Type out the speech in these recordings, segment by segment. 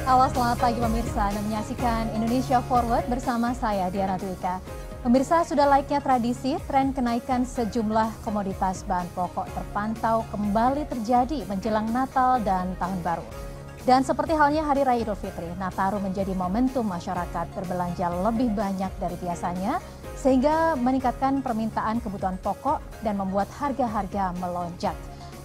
Halo, selamat pagi pemirsa. Anda menyaksikan Indonesia Forward bersama saya, Diana Dwika. Pemirsa, sudah layaknya tradisi, tren kenaikan sejumlah komoditas bahan pokok terpantau kembali terjadi menjelang Natal dan Tahun Baru. Dan seperti halnya Hari Raya Idul Fitri, Nataru menjadi momentum masyarakat berbelanja lebih banyak dari biasanya, sehingga meningkatkan permintaan kebutuhan pokok dan membuat harga-harga melonjak.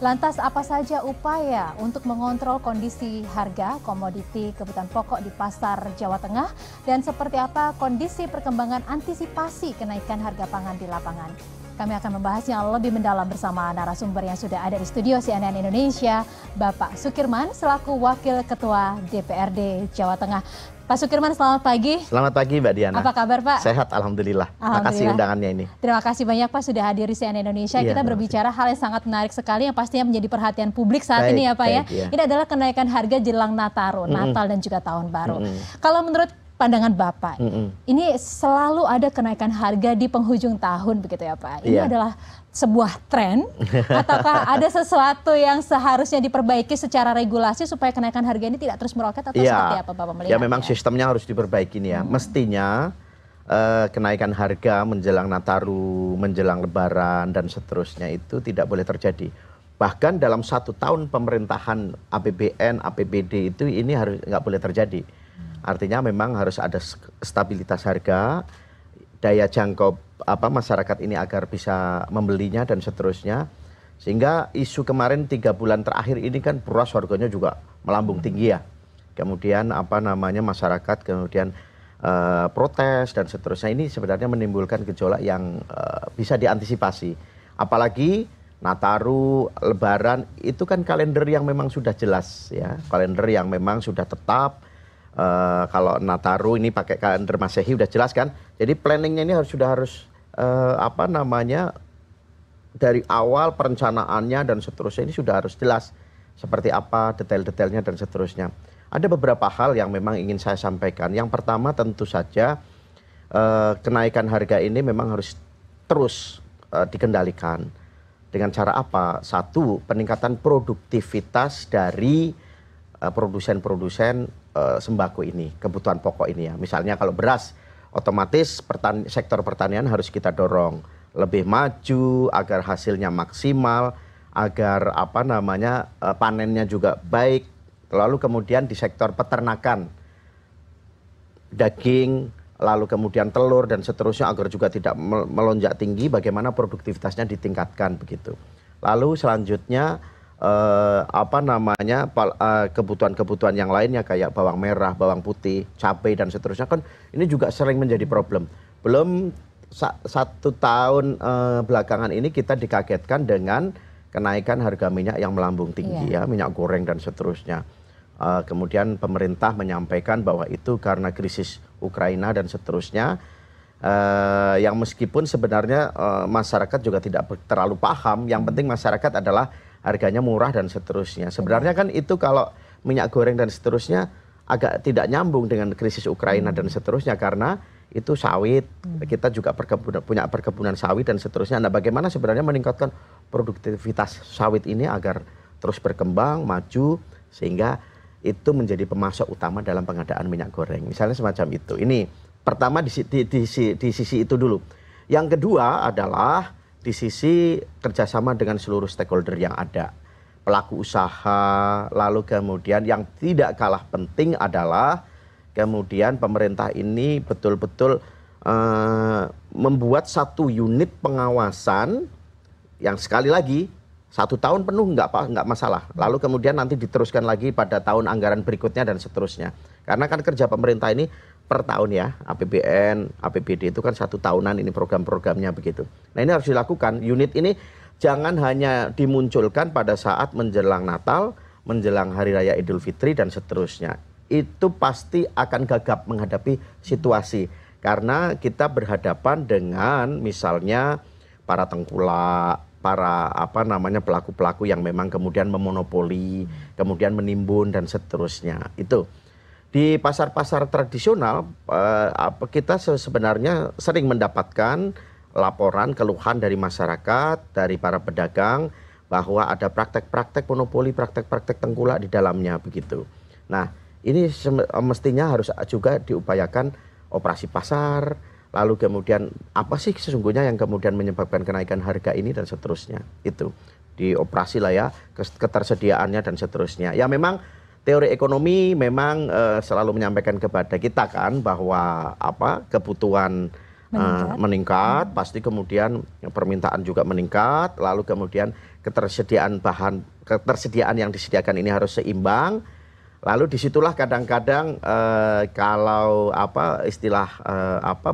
Lantas apa saja upaya untuk mengontrol kondisi harga komoditi kebutuhan pokok di pasar Jawa Tengah dan seperti apa kondisi perkembangan antisipasi kenaikan harga pangan di lapangan? Kami akan membahasnya lebih mendalam bersama narasumber yang sudah ada di studio CNN Indonesia, Bapak Sukirman selaku Wakil Ketua DPRD Jawa Tengah. Pak Sukirman, selamat pagi. Selamat pagi Mbak Diana. Apa kabar Pak? Sehat, Alhamdulillah. Terima kasih undangannya ini. Terima kasih banyak Pak sudah hadir di CNN Indonesia. Iya, kita berbicara hal yang sangat menarik sekali yang pastinya menjadi perhatian publik saat ini ya Pak ya. Iya. Ini adalah kenaikan harga jelang Nataru, Natal dan juga Tahun Baru. Kalau menurut pandangan Bapak, ini selalu ada kenaikan harga di penghujung tahun begitu ya Pak. Ini adalah sebuah tren ataukah ada sesuatu yang seharusnya diperbaiki secara regulasi supaya kenaikan harga ini tidak terus meroket atau seperti apa Bapak melihatnya? Ya memang sistemnya harus diperbaiki nih ya. Mestinya kenaikan harga menjelang Nataru, menjelang Lebaran dan seterusnya itu tidak boleh terjadi. Bahkan dalam 1 tahun pemerintahan APBN, APBD itu ini harus nggak boleh terjadi. Artinya memang harus ada stabilitas harga, daya jangkau masyarakat ini agar bisa membelinya dan seterusnya. Sehingga isu kemarin 3 bulan terakhir ini kan beras harganya juga melambung tinggi ya. Kemudian masyarakat kemudian protes dan seterusnya. Ini sebenarnya menimbulkan gejolak yang bisa diantisipasi. Apalagi Nataru, Lebaran itu kan kalender yang memang sudah jelas ya. Kalender yang memang sudah tetap. Kalau Nataru ini pakai kalender Masehi udah jelas kan. Jadi planningnya ini harus dari awal perencanaannya dan seterusnya ini sudah harus jelas seperti apa detail-detailnya dan seterusnya. Ada beberapa hal yang memang ingin saya sampaikan. Yang pertama tentu saja kenaikan harga ini memang harus terus dikendalikan. Dengan cara apa? Satu, peningkatan produktivitas dari produsen-produsen sembako ini, kebutuhan pokok ini ya. Misalnya kalau beras, otomatis sektor pertanian harus kita dorong lebih maju agar hasilnya maksimal, agar panennya juga baik. Lalu kemudian di sektor peternakan, daging, lalu kemudian telur dan seterusnya agar juga tidak melonjak tinggi, bagaimana produktivitasnya ditingkatkan begitu. Lalu selanjutnya kebutuhan-kebutuhan yang lainnya kayak bawang merah, bawang putih, cabai dan seterusnya kan ini juga sering menjadi problem. Belum 1 tahun belakangan ini kita dikagetkan dengan kenaikan harga minyak yang melambung tinggi ya, minyak goreng dan seterusnya. Kemudian pemerintah menyampaikan bahwa itu karena krisis Ukraina dan seterusnya. Yang meskipun sebenarnya masyarakat juga tidak terlalu paham, yang penting masyarakat adalah harganya murah dan seterusnya. Sebenarnya kan itu kalau minyak goreng dan seterusnya agak tidak nyambung dengan krisis Ukraina dan seterusnya karena itu sawit. Kita juga punya perkebunan sawit dan seterusnya. Nah, bagaimana sebenarnya meningkatkan produktivitas sawit ini agar terus berkembang, maju sehingga itu menjadi pemasok utama dalam pengadaan minyak goreng. Misalnya semacam itu. Ini pertama di sisi itu dulu. Yang kedua adalah di sisi kerjasama dengan seluruh stakeholder yang ada. Pelaku usaha, lalu kemudian yang tidak kalah penting adalah kemudian pemerintah ini betul-betul membuat satu unit pengawasan yang sekali lagi 1 tahun penuh nggak masalah. Lalu kemudian nanti diteruskan lagi pada tahun anggaran berikutnya dan seterusnya. Karena kan kerja pemerintah ini per tahun ya, APBN, APBD itu kan 1 tahunan ini program-programnya begitu. Nah ini harus dilakukan, unit ini jangan hanya dimunculkan pada saat menjelang Natal, menjelang Hari Raya Idul Fitri dan seterusnya. Itu pasti akan gagap menghadapi situasi. Karena kita berhadapan dengan misalnya para tengkulak, para pelaku-pelaku yang memang kemudian memonopoli, kemudian menimbun dan seterusnya. Itu. Di pasar-pasar tradisional kita sebenarnya sering mendapatkan laporan keluhan dari masyarakat, dari para pedagang bahwa ada praktek-praktek monopoli, praktek-praktek tengkulak di dalamnya begitu. Nah, ini mestinya harus juga diupayakan operasi pasar, lalu kemudian apa sih sesungguhnya yang kemudian menyebabkan kenaikan harga ini dan seterusnya. Itu dioperasi lah ya, ketersediaannya dan seterusnya. Ya memang teori ekonomi memang selalu menyampaikan kepada kita kan bahwa kebutuhan meningkat, pasti kemudian permintaan juga meningkat, lalu kemudian ketersediaan yang disediakan ini harus seimbang. Lalu disitulah kadang-kadang kalau istilah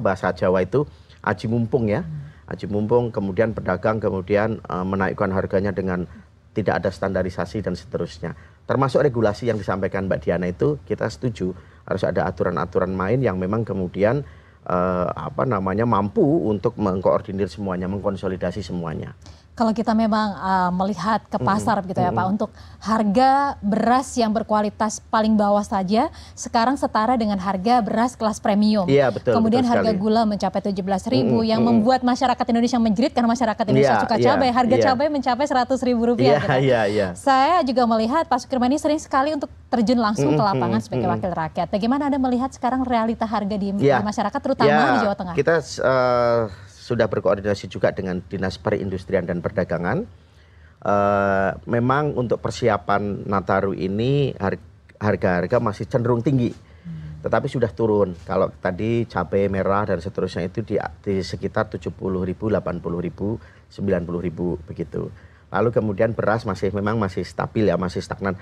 bahasa Jawa itu aji mumpung ya, aji mumpung, kemudian pedagang kemudian menaikkan harganya dengan tidak ada standarisasi dan seterusnya. Termasuk regulasi yang disampaikan Mbak Diana itu kita setuju harus ada aturan-aturan main yang memang kemudian mampu untuk mengkoordinir semuanya, mengkonsolidasi semuanya. Kalau kita memang melihat ke pasar gitu ya Pak, untuk harga beras yang berkualitas paling bawah saja sekarang setara dengan harga beras kelas premium. Iya, betul. Kemudian betul harga sekali. gula mencapai 17.000 yang membuat masyarakat Indonesia menjerit karena masyarakat Indonesia suka cabai. Harga cabai mencapai Rp100.000 gitu. Saya juga melihat Pak Sukirman ini sering sekali untuk terjun langsung ke lapangan sebagai wakil rakyat. Bagaimana Anda melihat sekarang realita harga di masyarakat terutama di Jawa Tengah? Kita sudah berkoordinasi juga dengan Dinas Perindustrian dan Perdagangan. Memang untuk persiapan Nataru ini harga-harga masih cenderung tinggi, tetapi sudah turun. Kalau tadi cabai merah dan seterusnya itu di sekitar 70.000, 80.000, 90.000 begitu. Lalu kemudian beras memang masih stabil ya, masih stagnan.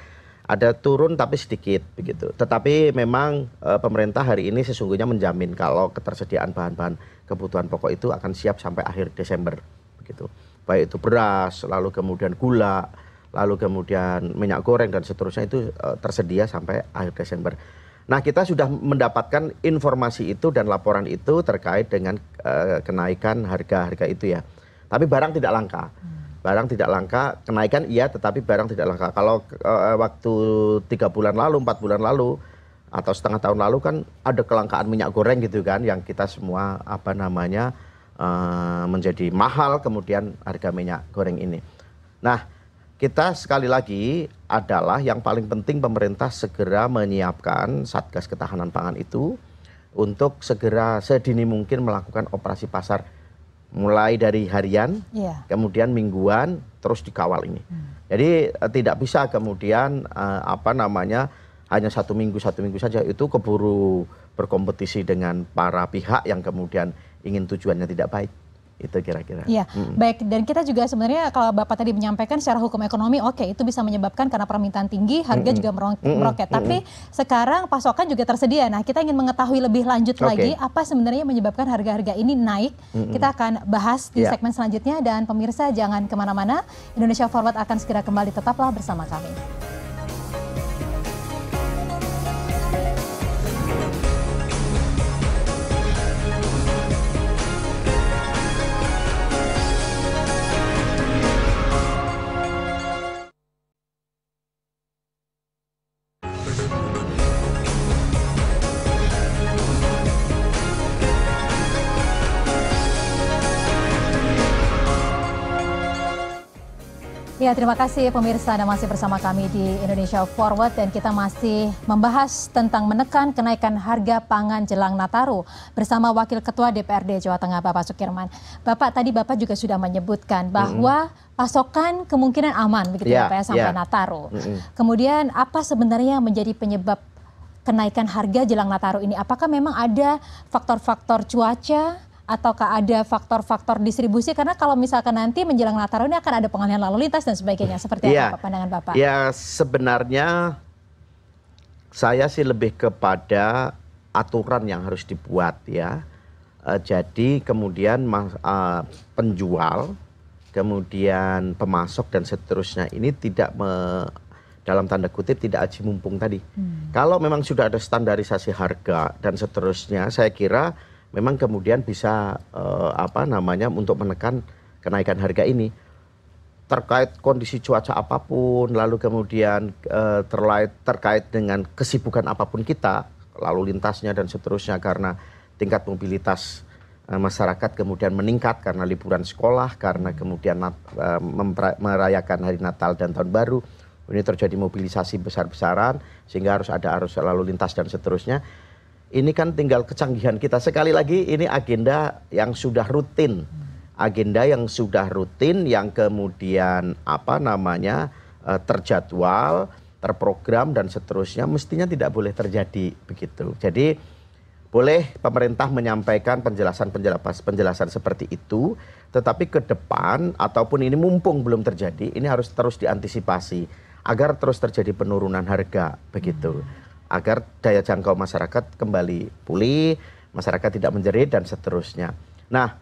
Ada turun tapi sedikit begitu. Tetapi memang pemerintah hari ini sesungguhnya menjamin kalau ketersediaan bahan-bahan kebutuhan pokok itu akan siap sampai akhir Desember begitu. Baik itu beras, lalu kemudian gula, lalu kemudian minyak goreng dan seterusnya itu tersedia sampai akhir Desember. Nah, kita sudah mendapatkan informasi itu dan laporan itu terkait dengan kenaikan harga-harga itu ya. Tapi barang tidak langka. Barang tidak langka, kenaikan iya tetapi barang tidak langka. Kalau waktu 3 bulan lalu, 4 bulan lalu, atau setengah tahun lalu kan ada kelangkaan minyak goreng gitu kan, yang kita semua menjadi mahal kemudian harga minyak goreng ini. Nah, kita sekali lagi adalah yang paling penting pemerintah segera menyiapkan Satgas Ketahanan Pangan itu untuk segera sedini mungkin melakukan operasi pasar mulai dari harian, kemudian mingguan, terus dikawal ini. Jadi tidak bisa kemudian hanya satu minggu saja itu keburu berkompetisi dengan para pihak yang kemudian ingin tujuannya tidak baik. Itu kira-kira. Iya, baik. Dan kita juga sebenarnya kalau Bapak tadi menyampaikan secara hukum ekonomi, oke, itu bisa menyebabkan karena permintaan tinggi, harga juga meroket. Tapi sekarang pasokan juga tersedia. Nah, kita ingin mengetahui lebih lanjut lagi apa sebenarnya menyebabkan harga-harga ini naik. Kita akan bahas di segmen selanjutnya dan pemirsa jangan kemana-mana. Indonesia Forward akan segera kembali, tetaplah bersama kami. Ya, terima kasih pemirsa Anda masih bersama kami di Indonesia Forward dan kita masih membahas tentang menekan kenaikan harga pangan jelang Nataru bersama Wakil Ketua DPRD Jawa Tengah Bapak Sukirman. Bapak tadi juga sudah menyebutkan bahwa pasokan kemungkinan aman begitu ya Pak sampai Nataru. Kemudian apa sebenarnya yang menjadi penyebab kenaikan harga jelang Nataru ini? Apakah memang ada faktor-faktor cuaca? Ataukah ada faktor-faktor distribusi? Karena kalau misalkan nanti menjelang Nataru ini akan ada pengalihan lalu lintas dan sebagainya. Seperti apa pandangan Bapak? Ya, sebenarnya saya sih lebih kepada aturan yang harus dibuat ya. Jadi kemudian penjual, kemudian pemasok dan seterusnya ini tidak dalam tanda kutip tidak aji mumpung tadi. Kalau memang sudah ada standarisasi harga dan seterusnya, saya kira memang kemudian bisa untuk menekan kenaikan harga ini terkait kondisi cuaca apapun, lalu kemudian terkait dengan kesibukan apapun kita, lalu lintasnya dan seterusnya, karena tingkat mobilitas masyarakat kemudian meningkat karena liburan sekolah, karena kemudian merayakan hari Natal dan Tahun Baru, ini terjadi mobilisasi besar-besaran sehingga harus ada arus lalu lintas dan seterusnya. Ini kan tinggal kecanggihan kita. Sekali lagi ini agenda yang sudah rutin. Agenda yang sudah rutin yang kemudian terjadwal, terprogram dan seterusnya mestinya tidak boleh terjadi begitu. Jadi boleh pemerintah menyampaikan penjelasan seperti itu, tetapi ke depan ataupun ini mumpung belum terjadi, ini harus terus diantisipasi agar terus terjadi penurunan harga begitu. Agar daya jangkau masyarakat kembali pulih, masyarakat tidak menjerit dan seterusnya. Nah,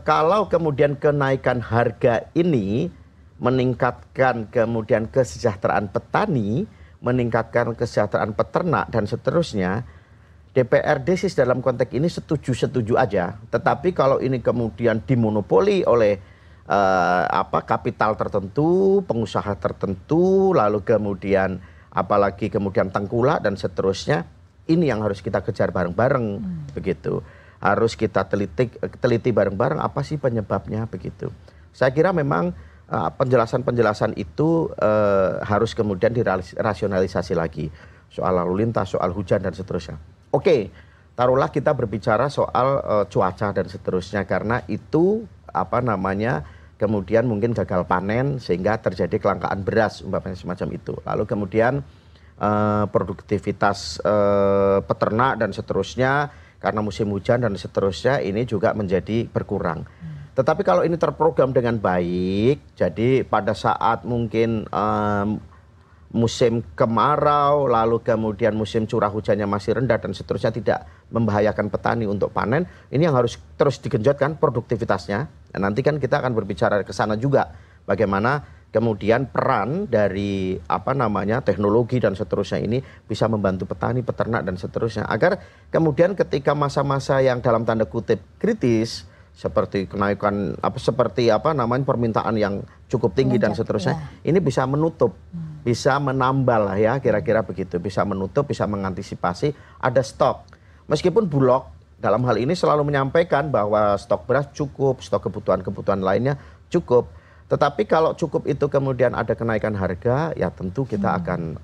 kalau kemudian kenaikan harga ini meningkatkan kemudian kesejahteraan petani, meningkatkan kesejahteraan peternak dan seterusnya, DPRD sih dalam konteks ini setuju aja. Tetapi kalau ini kemudian dimonopoli oleh kapital tertentu, pengusaha tertentu, lalu kemudian apalagi kemudian tengkulak dan seterusnya, ini yang harus kita kejar bareng-bareng begitu. Harus kita teliti bareng-bareng apa sih penyebabnya begitu. Saya kira memang penjelasan-penjelasan itu harus kemudian dirasionalisasi lagi. Soal lalu lintas, soal hujan dan seterusnya. Oke, taruhlah kita berbicara soal cuaca dan seterusnya karena itu kemudian mungkin gagal panen sehingga terjadi kelangkaan beras umpamanya semacam itu. Lalu kemudian produktivitas peternak dan seterusnya karena musim hujan dan seterusnya ini juga menjadi berkurang. Tetapi kalau ini terprogram dengan baik, jadi pada saat mungkin musim kemarau, lalu kemudian musim curah hujannya masih rendah dan seterusnya tidak membahayakan petani untuk panen, ini yang harus terus digenjotkan produktivitasnya. Dan nanti kan kita akan berbicara ke sana juga, bagaimana kemudian peran dari teknologi dan seterusnya ini bisa membantu petani, peternak dan seterusnya. Agar kemudian ketika masa-masa yang dalam tanda kutip kritis, seperti kenaikan permintaan yang cukup tinggi dan seterusnya, ini bisa menutup. Bisa menambal lah ya kira-kira begitu, bisa menutup, bisa mengantisipasi ada stok. Meskipun Bulog dalam hal ini selalu menyampaikan bahwa stok beras cukup, stok kebutuhan-kebutuhan lainnya cukup. Tetapi kalau cukup itu kemudian ada kenaikan harga, ya tentu kita akan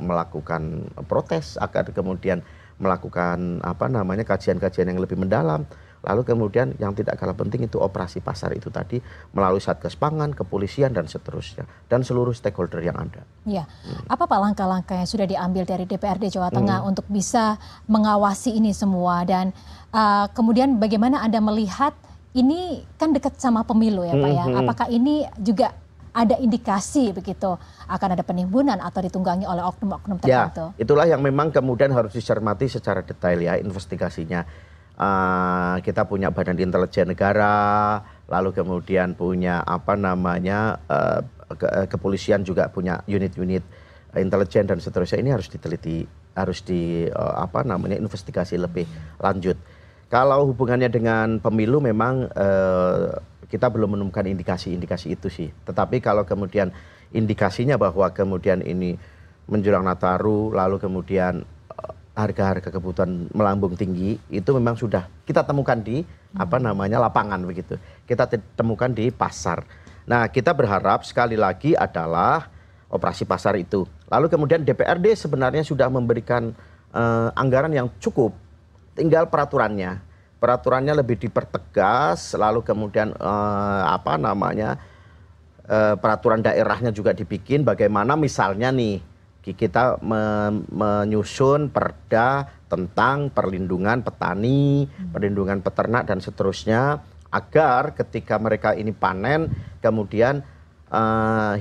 melakukan protes, akan kemudian melakukan kajian-kajian yang lebih mendalam. Lalu kemudian yang tidak kalah penting itu operasi pasar itu tadi melalui Satgas Pangan, kepolisian dan seterusnya dan seluruh stakeholder yang ada. Ya, apa Pak langkah-langkah yang sudah diambil dari DPRD Jawa Tengah untuk bisa mengawasi ini semua dan kemudian bagaimana Anda melihat ini kan dekat sama pemilu ya Pak ya? Apakah ini juga ada indikasi begitu akan ada penimbunan atau ditunggangi oleh oknum-oknum tertentu? Ya, itulah yang memang kemudian harus dicermati secara detail ya investigasinya. Kita punya Badan Intelijen Negara, lalu kemudian punya kepolisian juga punya unit-unit intelijen dan seterusnya. Ini harus diteliti, harus investigasi lebih lanjut. Kalau hubungannya dengan pemilu memang kita belum menemukan indikasi-indikasi itu sih. Tetapi kalau kemudian indikasinya bahwa kemudian ini menjelang Nataru, lalu kemudian harga-harga kebutuhan melambung tinggi, itu memang sudah kita temukan di lapangan begitu. Kita temukan di pasar. Nah, kita berharap sekali lagi adalah operasi pasar itu. Lalu kemudian DPRD sebenarnya sudah memberikan anggaran yang cukup. Tinggal peraturannya. Peraturannya lebih dipertegas, lalu kemudian peraturan daerahnya juga dibikin bagaimana misalnya nih kita menyusun perda tentang perlindungan petani, perlindungan peternak dan seterusnya agar ketika mereka ini panen kemudian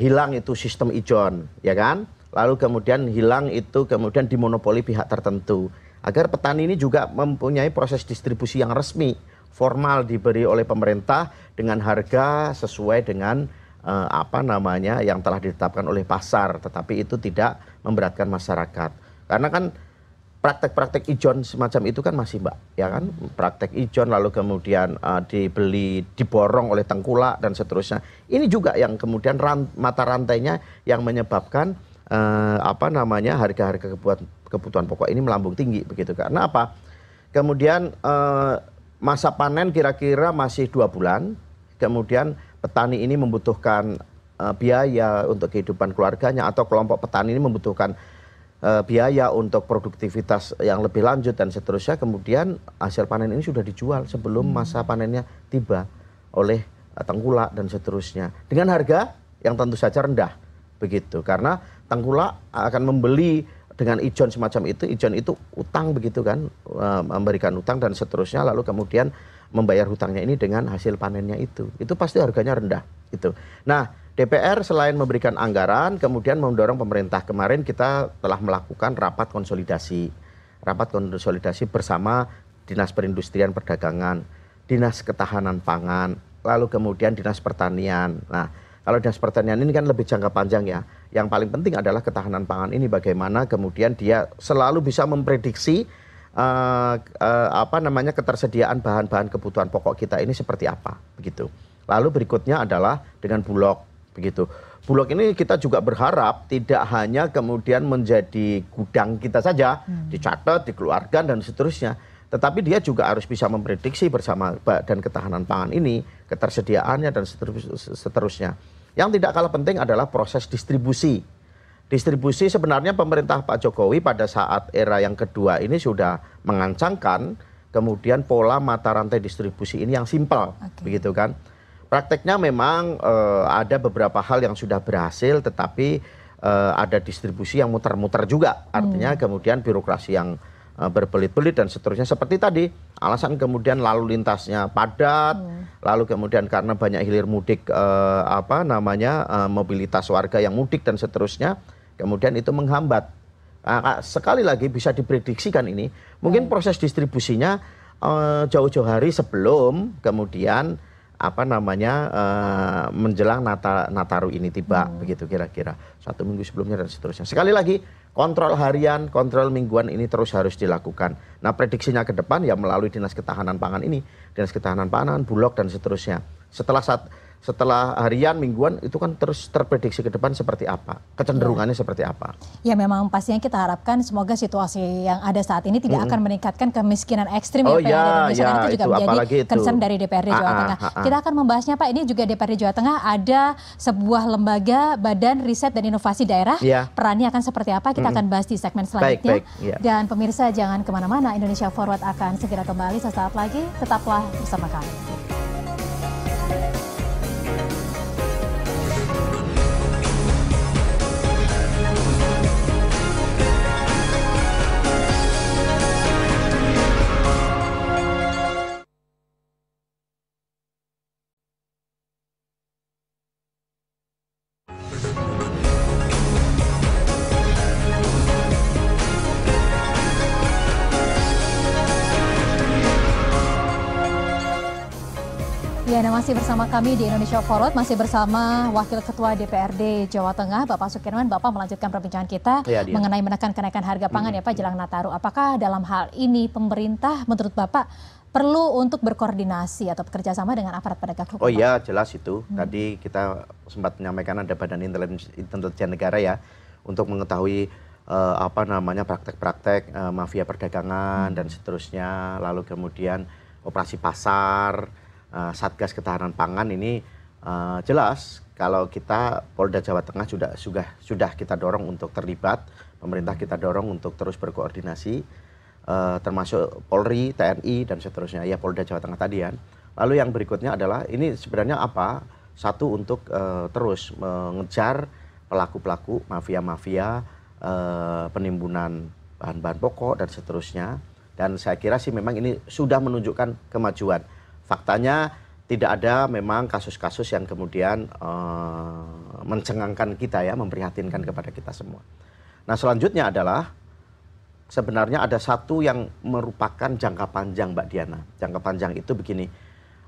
hilang itu sistem ijon, ya kan? Lalu kemudian hilang itu kemudian dimonopoli pihak tertentu. Agar petani ini juga mempunyai proses distribusi yang resmi, formal diberi oleh pemerintah dengan harga sesuai dengan yang telah ditetapkan oleh pasar, tetapi itu tidak memberatkan masyarakat. Karena kan praktek-praktek ijon semacam itu kan masih ya kan, praktek ijon lalu kemudian dibeli, diborong oleh tengkulak dan seterusnya. Ini juga yang kemudian mata rantainya yang menyebabkan harga-harga kebutuhan pokok ini melambung tinggi begitu. Karena apa? Kemudian masa panen kira-kira masih 2 bulan, kemudian petani ini membutuhkan biaya untuk kehidupan keluarganya, atau kelompok petani ini membutuhkan biaya untuk produktivitas yang lebih lanjut dan seterusnya, kemudian hasil panen ini sudah dijual sebelum masa panennya tiba oleh tengkulak dan seterusnya dengan harga yang tentu saja rendah begitu, karena tengkulak akan membeli dengan ijon semacam itu. Ijon itu utang begitu kan, memberikan utang dan seterusnya, lalu kemudian membayar hutangnya ini dengan hasil panennya itu pasti harganya rendah itu. Nah, DPR selain memberikan anggaran, kemudian mendorong pemerintah. Kemarin kita telah melakukan rapat konsolidasi bersama Dinas Perindustrian Perdagangan, Dinas Ketahanan Pangan, lalu kemudian Dinas Pertanian. Nah, kalau Dinas Pertanian ini kan lebih jangka panjang ya. Yang paling penting adalah ketahanan pangan ini, bagaimana kemudian dia selalu bisa memprediksi ketersediaan bahan-bahan kebutuhan pokok kita ini seperti apa begitu. Lalu berikutnya adalah dengan Bulog begitu. Bulog ini kita juga berharap tidak hanya kemudian menjadi gudang kita saja, dicatat, dikeluarkan dan seterusnya, tetapi dia juga harus bisa memprediksi bersama dan ketahanan pangan ini, ketersediaannya dan seterusnya. Yang tidak kalah penting adalah proses distribusi. Distribusi sebenarnya pemerintah Pak Jokowi pada saat era yang kedua ini sudah mengancangkan kemudian pola mata rantai distribusi ini yang simpel, begitu kan. Prakteknya memang ada beberapa hal yang sudah berhasil, tetapi ada distribusi yang muter-muter juga. Artinya kemudian birokrasi yang berbelit-belit dan seterusnya. Seperti tadi, alasan kemudian lalu lintasnya padat, lalu kemudian karena banyak hilir mudik, mobilitas warga yang mudik dan seterusnya, kemudian itu menghambat. Nah, sekali lagi bisa diprediksikan ini, mungkin proses distribusinya jauh-jauh hari sebelum kemudian menjelang Nataru ini tiba, begitu kira-kira 1 minggu sebelumnya dan seterusnya. Sekali lagi, kontrol harian, kontrol mingguan ini terus harus dilakukan. Nah, prediksinya ke depan ya melalui Dinas Ketahanan Pangan ini, Dinas Ketahanan Pangan, Bulog dan seterusnya. Setelah harian, mingguan itu kan terus terprediksi ke depan seperti apa, kecenderungannya seperti apa. Ya, memang pastinya kita harapkan semoga situasi yang ada saat ini tidak akan meningkatkan kemiskinan ekstrim yang ada di Indonesia. Dan itu juga menjadi concern dari DPRD Jawa Tengah. Kita akan membahasnya, Pak. Ini juga DPRD Jawa Tengah ada sebuah lembaga Badan Riset dan Inovasi Daerah. Perannya akan seperti apa? Kita akan bahas di segmen selanjutnya. Dan pemirsa jangan kemana-mana, Indonesia Forward akan segera kembali sesaat lagi. Tetaplah bersama kami. Ya, masih bersama kami di Indonesia Forward, masih bersama Wakil Ketua DPRD Jawa Tengah, Bapak Sukirman. Bapak melanjutkan perbincangan kita mengenai menekan kenaikan harga pangan ya Pak jelang Nataru. Apakah dalam hal ini pemerintah menurut Bapak perlu untuk berkoordinasi atau bekerja sama dengan aparat penegak hukum? Oh iya, jelas itu. Tadi kita sempat menyampaikan ada Badan Intelijen Negara ya untuk mengetahui praktek-praktek mafia perdagangan dan seterusnya, lalu kemudian operasi pasar. Satgas Ketahanan Pangan ini jelas kalau kita Polda Jawa Tengah sudah kita dorong untuk terlibat, pemerintah kita dorong untuk terus berkoordinasi, termasuk Polri, TNI dan seterusnya, ya Polda Jawa Tengah tadi kan. Lalu yang berikutnya adalah ini sebenarnya apa? Satu untuk terus mengejar pelaku-pelaku mafia-mafia penimbunan bahan-bahan pokok dan seterusnya. Dan saya kira sih memang ini sudah menunjukkan kemajuan. Faktanya tidak ada memang kasus-kasus yang kemudian mencengangkan kita ya, memprihatinkan kepada kita semua. Nah, selanjutnya adalah sebenarnya ada satu yang merupakan jangka panjang, Mbak Diana. Jangka panjang itu begini,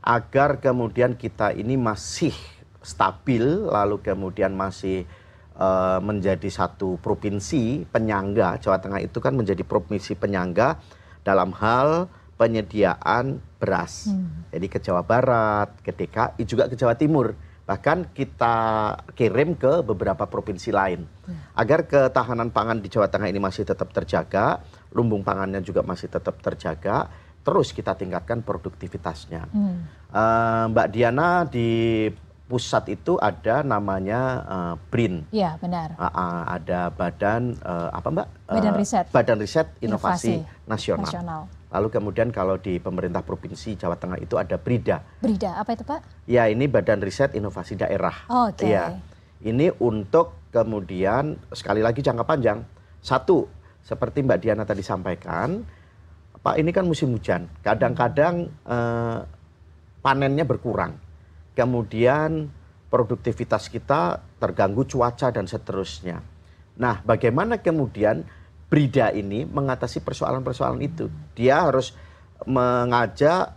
agar kemudian kita ini masih stabil, lalu kemudian masih menjadi satu provinsi penyangga. Jawa Tengah itu kan menjadi provinsi penyangga dalam hal penyediaan beras. Jadi ke Jawa Barat, ke DKI, juga ke Jawa Timur. Bahkan kita kirim ke beberapa provinsi lain. Agar ketahanan pangan di Jawa Tengah ini masih tetap terjaga, lumbung pangannya juga masih tetap terjaga, terus kita tingkatkan produktivitasnya. Mbak Diana, di pusat itu ada namanya BRIN. Iya, benar. Ada badan apa Mbak? Badan Riset Inovasi Nasional. Lalu kemudian kalau di pemerintah provinsi Jawa Tengah itu ada BRIDA. BRIDA apa itu Pak? Ya, ini Badan Riset Inovasi Daerah. Oke. Ya, ini untuk kemudian sekali lagi jangka panjang. Satu, seperti Mbak Diana tadi sampaikan, Pak, ini kan musim hujan. Kadang-kadang panennya berkurang. Kemudian produktivitas kita terganggu cuaca dan seterusnya. Nah, bagaimana kemudian BRIDA ini mengatasi persoalan-persoalan itu? Dia harus mengajak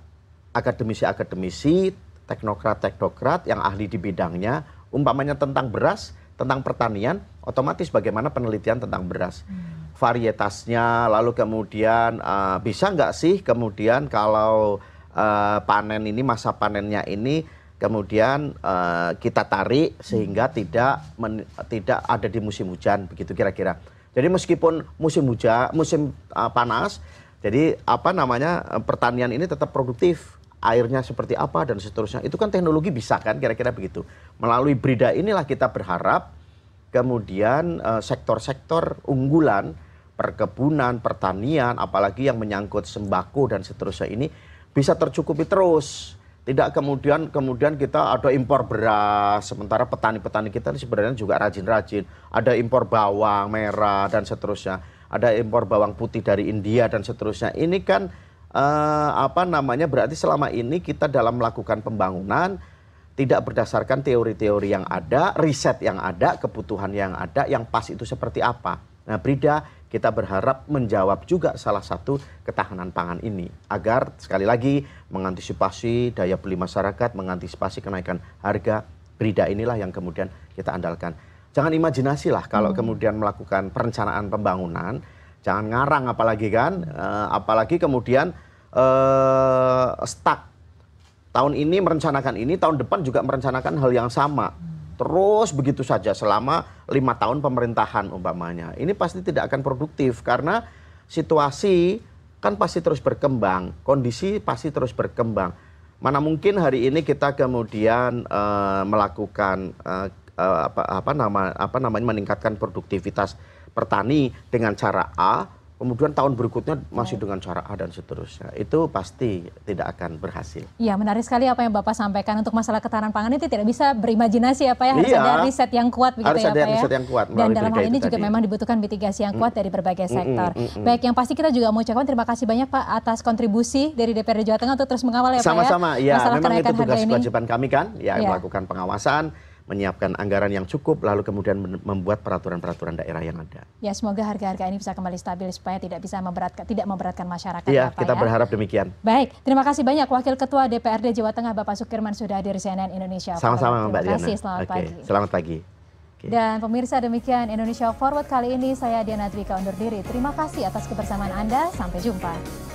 akademisi-akademisi, teknokrat-teknokrat yang ahli di bidangnya, umpamanya tentang beras, tentang pertanian, otomatis bagaimana penelitian tentang beras. Varietasnya, lalu kemudian bisa nggak sih kemudian kalau panen ini, masa panennya ini, kemudian kita tarik sehingga tidak ada di musim hujan, begitu kira-kira. Jadi meskipun musim hujan, musim panas, jadi apa namanya pertanian ini tetap produktif, airnya seperti apa dan seterusnya. Itu kan teknologi bisa kan, kira-kira begitu. Melalui BRIDA inilah kita berharap kemudian sektor-sektor unggulan, perkebunan, pertanian, apalagi yang menyangkut sembako dan seterusnya ini bisa tercukupi terus. Tidak kemudian kita ada impor beras, sementara petani-petani kita sebenarnya juga rajin-rajin. Ada impor bawang merah dan seterusnya. Ada impor bawang putih dari India dan seterusnya. Ini kan apa namanya, berarti selama ini kita dalam melakukan pembangunan tidak berdasarkan teori-teori yang ada, riset yang ada, kebutuhan yang ada, yang pas itu seperti apa. Nah, BRIDA kita berharap menjawab juga salah satu ketahanan pangan ini. Agar sekali lagi mengantisipasi daya beli masyarakat, mengantisipasi kenaikan harga, BRIDA inilah yang kemudian kita andalkan. Jangan imajinasi lah kalau kemudian melakukan perencanaan pembangunan, jangan ngarang apalagi kan, apalagi kemudian stuck. Tahun ini merencanakan ini, tahun depan juga merencanakan hal yang sama. Terus begitu saja selama 5 tahun pemerintahan umpamanya. Ini pasti tidak akan produktif karena situasi kan pasti terus berkembang, kondisi pasti terus berkembang. Mana mungkin hari ini kita kemudian melakukan meningkatkan produktivitas petani dengan cara A, kemudian tahun berikutnya masih dengan cara A dan seterusnya. Itu pasti tidak akan berhasil. Iya, menarik sekali apa yang Bapak sampaikan. Untuk masalah ketahanan pangan itu tidak bisa berimajinasi ya Pak ya. Harus ada riset yang kuat begitu ya Pak ya. Harus ada riset yang kuat. Dan dalam hal ini juga memang dibutuhkan mitigasi yang kuat dari berbagai sektor. Baik, yang pasti kita juga mau ucapkan terima kasih banyak Pak atas kontribusi dari DPRD Jawa Tengah untuk terus mengawal ya Pak ya. Sama-sama, ya memang itu tugas kewajiban kami kan, ya melakukan pengawasan, menyiapkan anggaran yang cukup, lalu kemudian membuat peraturan-peraturan daerah yang ada. Ya, semoga harga-harga ini bisa kembali stabil supaya tidak memberatkan masyarakat. Iya, kita berharap demikian. Baik, terima kasih banyak Wakil Ketua DPRD Jawa Tengah Bapak Sukirman sudah hadir di CNN Indonesia. Sama-sama Mbak Diana. Terima kasih, selamat pagi. Selamat pagi. Dan pemirsa, demikian Indonesia Forward kali ini. Saya Diana Dwika undur diri. Terima kasih atas kebersamaan Anda. Sampai jumpa.